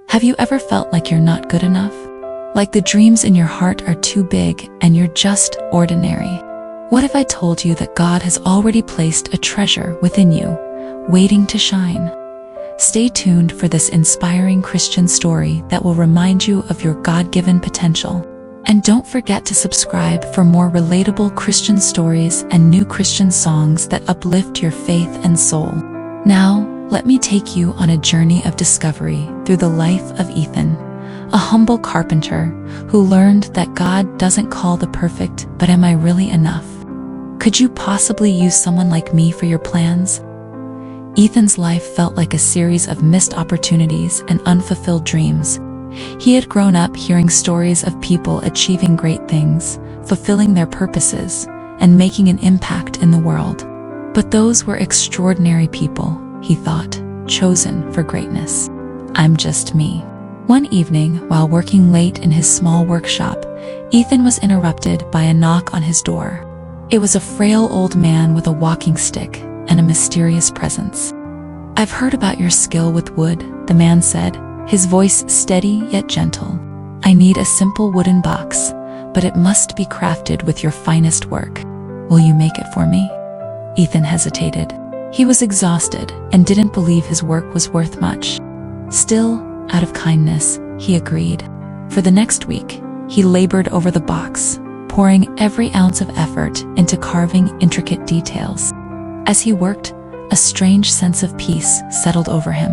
Have you ever felt like you're not good enough? Like the dreams in your heart are too big and you're just ordinary? What if I told you that God has already placed a treasure within you, waiting to shine? Stay tuned for this inspiring Christian story that will remind you of your God-given potential. And don't forget to subscribe for more relatable Christian stories and new Christian songs that uplift your faith and soul. Now, let me take you on a journey of discovery through the life of Ethan, a humble carpenter who learned that God doesn't call the perfect, but am I really enough? Could you possibly use someone like me for your plans? Ethan's life felt like a series of missed opportunities and unfulfilled dreams. He had grown up hearing stories of people achieving great things, fulfilling their purposes, and making an impact in the world. But those were extraordinary people, he thought, chosen for greatness. I'm just me. One evening, while working late in his small workshop, Ethan was interrupted by a knock on his door. It was a frail old man with a walking stick and a mysterious presence. "I've heard about your skill with wood," the man said, his voice steady yet gentle. "I need a simple wooden box, but it must be crafted with your finest work. Will you make it for me?" Ethan hesitated. He was exhausted and didn't believe his work was worth much. Still, out of kindness, he agreed. For the next week, he labored over the box, pouring every ounce of effort into carving intricate details. As he worked, a strange sense of peace settled over him.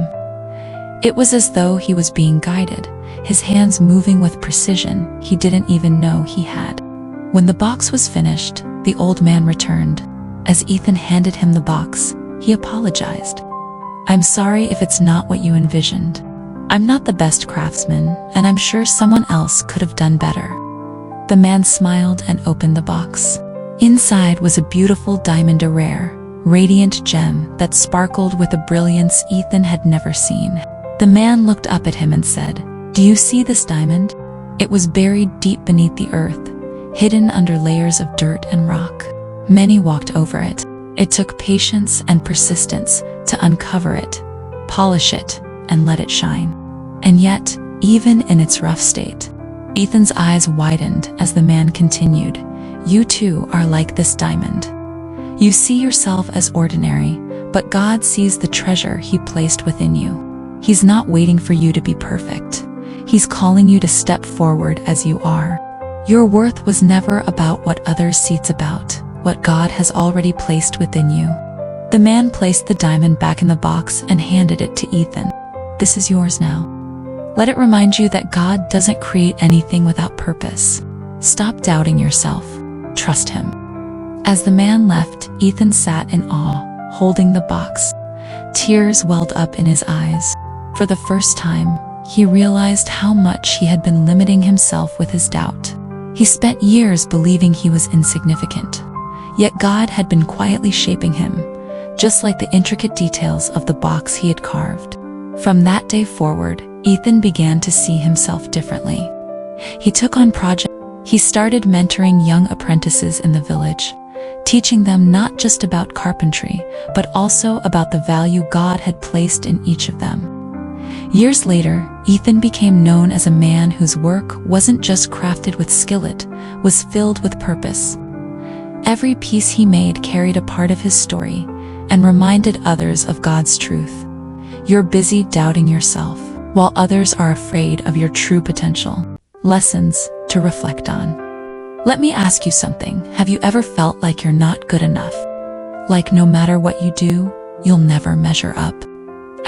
It was as though he was being guided, his hands moving with precision he didn't even know he had. When the box was finished, the old man returned. As Ethan handed him the box, he apologized. "I'm sorry if it's not what you envisioned. I'm not the best craftsman, and I'm sure someone else could have done better." The man smiled and opened the box. Inside was a beautiful diamond, a rare, radiant gem that sparkled with a brilliance Ethan had never seen. The man looked up at him and said, "Do you see this diamond? It was buried deep beneath the earth, hidden under layers of dirt and rock. Many walked over it. It took patience and persistence to uncover it, polish it, and let it shine. And yet, even in its rough state," Ethan's eyes widened as the man continued, "you too are like this diamond. You see yourself as ordinary, but God sees the treasure He placed within you. He's not waiting for you to be perfect. He's calling you to step forward as you are. Your worth was never about what others see, it's about what God has already placed within you." The man placed the diamond back in the box and handed it to Ethan. "This is yours now. Let it remind you that God doesn't create anything without purpose. Stop doubting yourself. Trust Him." As the man left, Ethan sat in awe, holding the box. Tears welled up in his eyes. For the first time, he realized how much he had been limiting himself with his doubt. He spent years believing he was insignificant. Yet God had been quietly shaping him, just like the intricate details of the box he had carved. From that day forward, Ethan began to see himself differently. He took on projects. He started mentoring young apprentices in the village, teaching them not just about carpentry, but also about the value God had placed in each of them. Years later, Ethan became known as a man whose work wasn't just crafted with skill, it was filled with purpose. Every piece he made carried a part of his story and reminded others of God's truth. You're busy doubting yourself, while others are afraid of your true potential. Lessons to reflect on. Let me ask you something. Have you ever felt like you're not good enough? Like no matter what you do, you'll never measure up?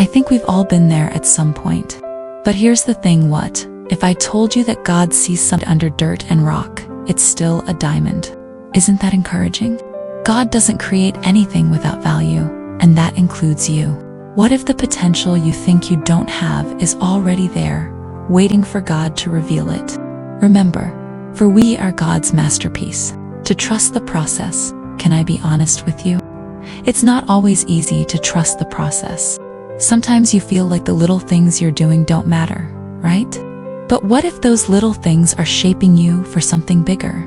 I think we've all been there at some point. But here's the thing, what if I told you that God sees something under dirt and rock? It's still a diamond. Isn't that encouraging? God doesn't create anything without value, and that includes you. What if the potential you think you don't have is already there, waiting for God to reveal it? Remember, for we are God's masterpiece. To trust the process. Can I be honest with you? It's not always easy to trust the process. Sometimes you feel like the little things you're doing don't matter, right? But what if those little things are shaping you for something bigger?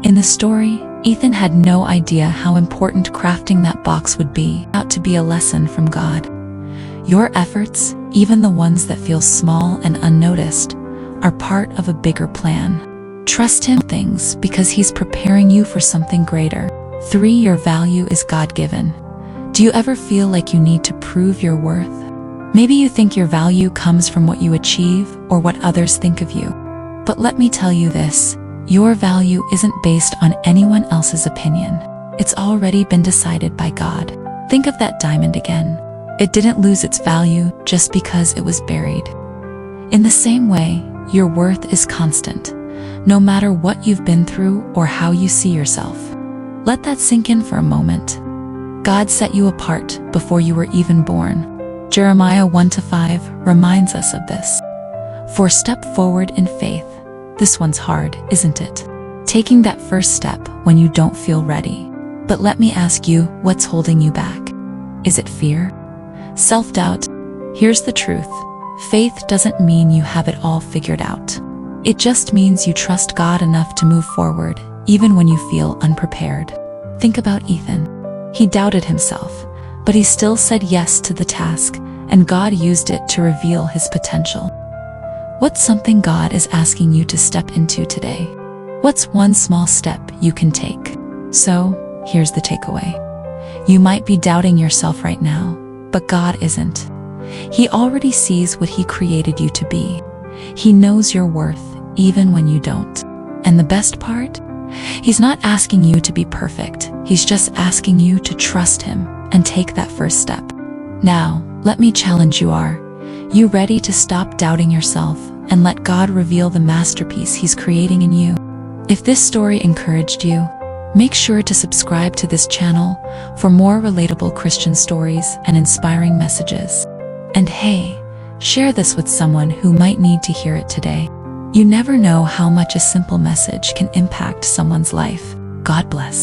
In the story, Ethan had no idea how important crafting that box would be, out to be a lesson from God. Your efforts, even the ones that feel small and unnoticed, are part of a bigger plan. Trust him with things because he's preparing you for something greater. 3. Your value is God-given. Do you ever feel like you need to prove your worth? Maybe you think your value comes from what you achieve or what others think of you. But let me tell you this, your value isn't based on anyone else's opinion. It's already been decided by God. Think of that diamond again. It didn't lose its value just because it was buried. In the same way, your worth is constant, no matter what you've been through or how you see yourself. Let that sink in for a moment. God set you apart before you were even born. Jeremiah 1-5 reminds us of this. For step forward in faith. This one's hard, isn't it? Taking that first step when you don't feel ready. But let me ask you, what's holding you back? Is it fear? Self-doubt? Here's the truth. Faith doesn't mean you have it all figured out. It just means you trust God enough to move forward, even when you feel unprepared. Think about Ethan. He doubted himself, but he still said yes to the task, and God used it to reveal his potential. What's something God is asking you to step into today? What's one small step you can take? So, here's the takeaway. You might be doubting yourself right now, but God isn't. He already sees what He created you to be. He knows your worth, even when you don't. And the best part? He's not asking you to be perfect. He's just asking you to trust Him and take that first step. Now, let me challenge you. Are you ready to stop doubting yourself and let God reveal the masterpiece He's creating in you? If this story encouraged you, make sure to subscribe to this channel for more relatable Christian stories and inspiring messages. And hey, share this with someone who might need to hear it today. You never know how much a simple message can impact someone's life. God bless.